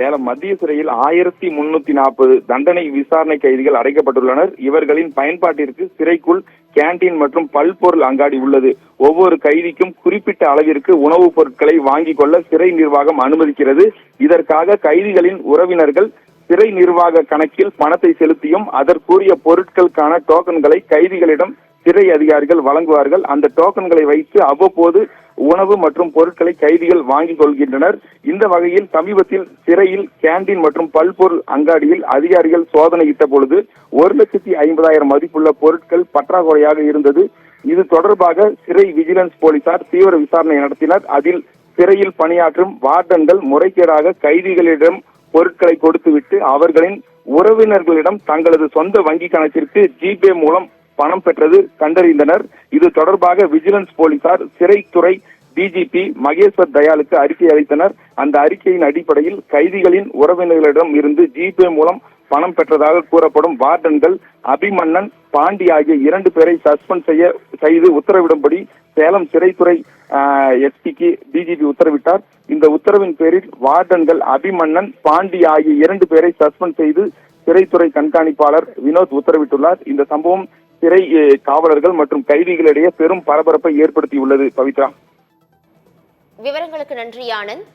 சேலம் மத்திய சிறையில் 1340 தண்டனை விசாரணை கைதிகள் அடைக்கப்பட்டுள்ளனர். இவர்களின் பயன்பாட்டிற்கு சிறைக்குள் கேண்டீன் மற்றும் பல்பொருள் அங்காடி உள்ளது. ஒவ்வொரு கைதிக்கும் குறிப்பிட்ட அளவிற்கு உணவுப் பொருட்களை வாங்கிக் கொள்ள சிறை நிர்வாகம் அனுமதிக்கிறது. இதற்காக கைதிகளின் உறவினர்கள் சிறை நிர்வாக கணக்கில் பணத்தை செலுத்தியும் அதற்குரிய பொருட்களுக்கான டோக்கன்களை கைதிகளிடம் சிறை அதிகாரிகள் வழங்குவார்கள். அந்த டோக்கன்களை வைத்து அவ்வப்போது உணவு மற்றும் பொருட்களை கைதிகள் வாங்கிக் கொள்கின்றனர். இந்த வகையில் சமீபத்தில் சிறையில் கேண்டீன் மற்றும் பல்பொருள் அங்காடியில் அதிகாரிகள் சோதனையிட்ட பொழுது 1,50,000 மதிப்புள்ள பொருட்கள் பற்றாக்குறையாக இருந்தது. இது தொடர்பாக சிறை விஜிலன்ஸ் போலீசார் தீவிர விசாரணை நடத்தினர். அதில் சிறையில் பணியாற்றும் வார்டன்கள் முறைகேடாக கைதிகளிடம் பொருட்களை கொடுத்துவிட்டு அவர்களின் உறவினர்களிடம் தங்களது சொந்த வங்கி கணக்கிற்கு ஜிபே மூலம் பணம் பெற்றது கண்டறிந்தனர். இது தொடர்பாக விஜிலன்ஸ் போலீசார் சிறைத்துறை டிஜிபி மகேஸ்வர் தயாளுக்கு அறிக்கை அளித்தனர். அந்த அறிக்கையின் அடிப்படையில் கைதிகளின் உறவினர்களிடம் இருந்து ஜிபே மூலம் பணம் பெற்றதாக கூறப்படும் வார்டன்கள் அபிமன்னன், பாண்டி ஆகிய 2 பேரை சஸ்பெண்ட் செய்து உத்தரவிடும்படி சேலம் சிறைத்துறை எஸ்பிக்கு டிஜிபி உத்தரவிட்டார். இந்த உத்தரவின் பேரில் வார்டன்கள் அபிமன்னன், பாண்டி ஆகிய 2 பேரை சஸ்பெண்ட் செய்து சிறைத்துறை கண்காணிப்பாளர் வினோத் உத்தரவிட்டுள்ளார். இந்த சம்பவம் சிறை காவலர்கள் மற்றும் கைதிகளிடையே பெரும் பரபரப்பை ஏற்படுத்தியுள்ளது. பவித்ரா, விவரங்களுக்கு நன்றி ஆனந்த்.